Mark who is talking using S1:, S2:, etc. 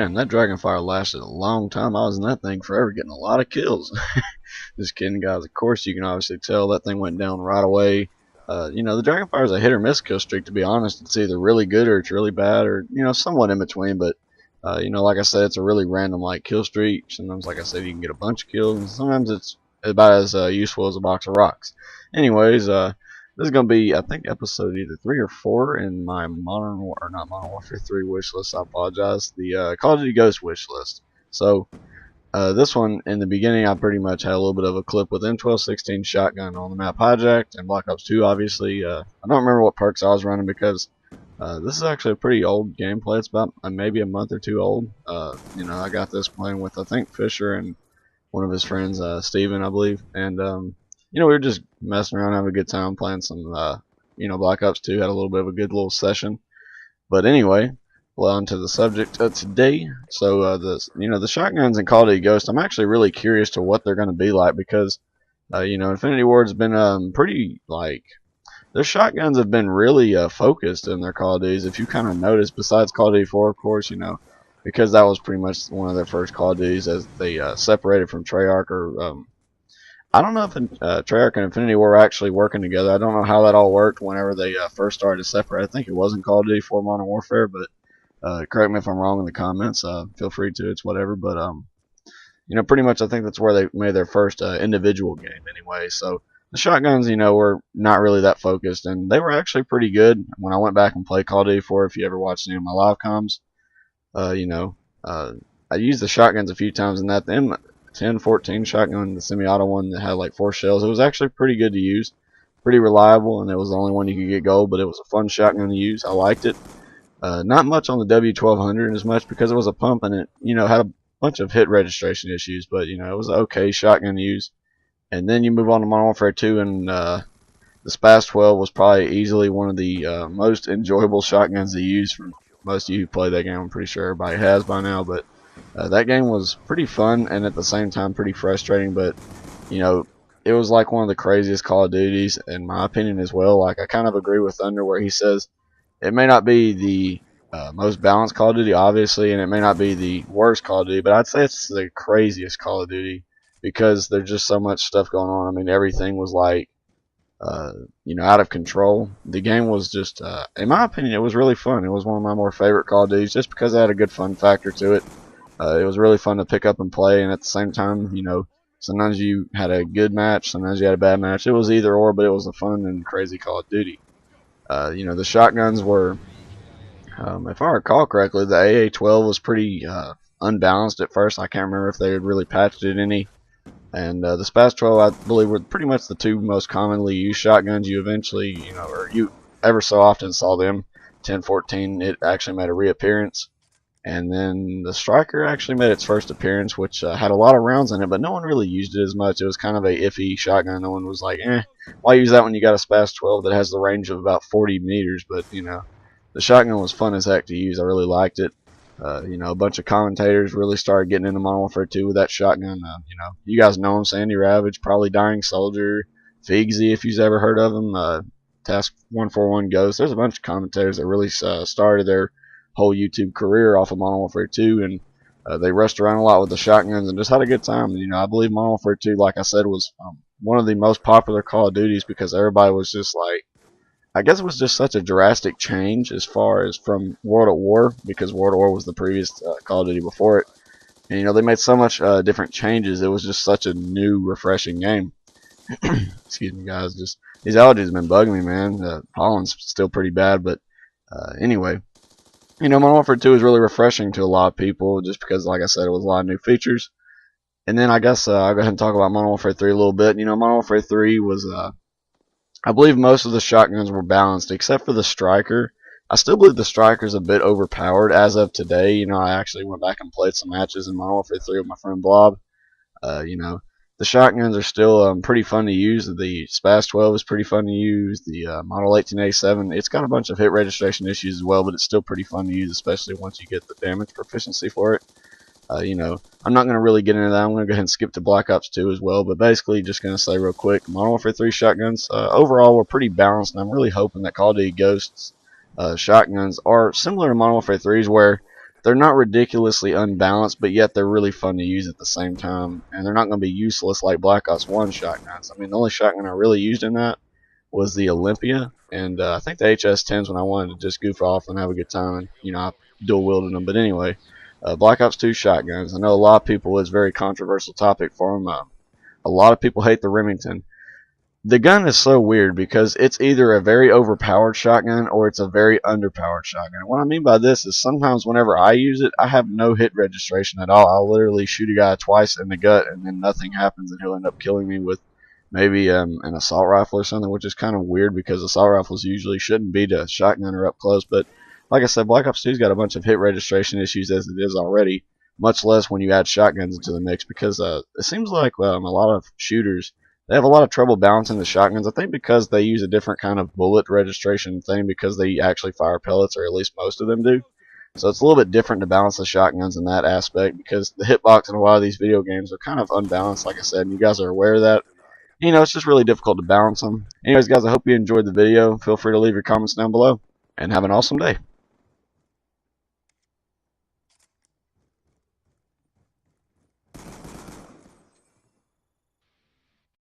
S1: Man, that Dragonfire lasted a long time. I was in that thing forever getting a lot of kills. Just kidding, guys. Of course, you can obviously tell that thing went down right away. The Dragonfire is a hit or miss kill streak, to be honest. It's either really good or it's really bad or, somewhat in between. But, like I said, it's a really random, kill streak. Sometimes, like I said, you can get a bunch of kills. And sometimes it's about as useful as a box of rocks. Anyways, this is going to be, I think, episode either 3 or 4 in my Modern Warfare 3 wish list. I apologize. The Call of Duty Ghost wish list. So, this one, in the beginning, I pretty much had a little bit of a clip with M1216 shotgun on the map hijacked, and Black Ops 2, obviously. I don't remember what perks I was running because this is actually a pretty old gameplay. It's about maybe a month or two old. I got this playing with, I think, Fisher and one of his friends, Steven, I believe. And, we were just messing around, having a good time, playing some, Black Ops 2. Had a little bit of a good little session. But anyway, well, on to the subject of today. So, the shotguns in Call of Duty Ghost, I'm actually really curious to what they're going to be like because, Infinity Ward's been pretty, their shotguns have been really focused in their Call of Duties. If you kind of notice, besides Call of Duty 4, of course, because that was pretty much one of their first Call of Duties as they separated from Treyarch or I don't know if Treyarch and Infinity War were actually working together. I don't know how that all worked whenever they first started to separate. I think it wasn't Call of Duty 4 Modern Warfare, but correct me if I'm wrong in the comments. Feel free to. It's whatever. But pretty much I think that's where they made their first individual game anyway. So the shotguns, were not really that focused, and they were actually pretty good when I went back and played Call of Duty 4. If you ever watched any of my live comms, I used the shotguns a few times in that. The M1014 shotgun, the semi-auto one that had 4 shells, it was actually pretty good to use, pretty reliable, and it was the only one you could get gold. But it was a fun shotgun to use. I liked it. Not much on the W1200 as much because it was a pump and it, had a bunch of hit registration issues, but, it was an okay shotgun to use. And then you move on to Modern Warfare 2, and the Spaz 12 was probably easily one of the most enjoyable shotguns to use for most of you who play that game. I'm pretty sure everybody has by now, but that game was pretty fun and at the same time pretty frustrating, but, it was like one of the craziest Call of Duties, in my opinion as well. I kind of agree with Thunder where he says, it may not be the most balanced Call of Duty, obviously, and it may not be the worst Call of Duty, but I'd say it's the craziest Call of Duty because there's just so much stuff going on. I mean, everything was out of control. The game was just, in my opinion, it was really fun. It was one of my more favorite Call of Duties just because it had a good fun factor to it. It was really fun to pick up and play, and at the same time, sometimes you had a good match, sometimes you had a bad match. It was either or, but it was a fun and crazy Call of Duty. The shotguns were, if I recall correctly, the AA-12 was pretty unbalanced at first. I can't remember if they had really patched it any. And the Spaz 12, I believe, were pretty much the two most commonly used shotguns. You eventually, or you ever so often saw them. 1014, it actually made a reappearance. And then the Striker actually made its first appearance, which had a lot of rounds in it, but no one really used it as much. It was kind of a iffy shotgun. No one was like, why use that when you got a Spaz 12 that has the range of about 40 meters? But, the shotgun was fun as heck to use. I really liked it. A bunch of commentators really started getting into Modern Warfare 2 with that shotgun. You guys know him, Sandy Ravage, probably Dying Soldier, Figsy, if you've ever heard of him, Task 141 Ghost. There's a bunch of commentators that really started their whole YouTube career off of Modern Warfare 2, and they rushed around a lot with the shotguns and just had a good time. I believe Modern Warfare 2, like I said, was one of the most popular Call of Duties because everybody was just I guess it was just such a drastic change as far as from World at War, because World at War was the previous Call of Duty before it. And, they made so much different changes. It was just such a new, refreshing game. Excuse me, guys. Just these allergies have been bugging me, man. Pollen's still pretty bad, but anyway. Modern Warfare 2 is really refreshing to a lot of people just because, like I said, it was a lot of new features. And then I guess I'll go ahead and talk about Modern Warfare 3 a little bit. Modern Warfare 3 was, I believe most of the shotguns were balanced except for the Striker. I still believe the Striker's a bit overpowered as of today. I actually went back and played some matches in Modern Warfare 3 with my friend Blob. The shotguns are still pretty fun to use. The Spaz 12 is pretty fun to use. The Model 1887, it's got a bunch of hit registration issues as well, but it's still pretty fun to use, especially once you get the damage proficiency for it. I'm not going to really get into that. I'm going to go ahead and skip to Black Ops 2 as well, but basically just going to say real quick, Modern Warfare 3 shotguns overall were pretty balanced, and I'm really hoping that Call of Duty Ghosts shotguns are similar to Modern Warfare 3's where they're not ridiculously unbalanced, but yet they're really fun to use at the same time, and they're not going to be useless like Black Ops 1 shotguns. I mean, the only shotgun I really used in that was the Olympia, and I think the HS-10s when I wanted to just goof off and have a good time, and I dual wielded them. But anyway, Black Ops 2 shotguns. I know a lot of people, it's a very controversial topic for them. A lot of people hate the Remington. The gun is so weird because it's either a very overpowered shotgun or it's a very underpowered shotgun. What I mean by this is sometimes whenever I use it, I have no hit registration at all. I'll literally shoot a guy twice in the gut and then nothing happens and he'll end up killing me with maybe an assault rifle or something, which is kind of weird because assault rifles usually shouldn't be to shotgun or up close. But like I said, Black Ops 2's got a bunch of hit registration issues as it is already, much less when you add shotguns into the mix because it seems like a lot of shooters, they have a lot of trouble balancing the shotguns. I think because they use a different kind of bullet registration thing because they actually fire pellets, or at least most of them do. So it's a little bit different to balance the shotguns in that aspect because the hitbox in a lot of these video games are kind of unbalanced, like I said, and you guys are aware of that. It's just really difficult to balance them. Anyways, guys, I hope you enjoyed the video. Feel free to leave your comments down below, and have an awesome day.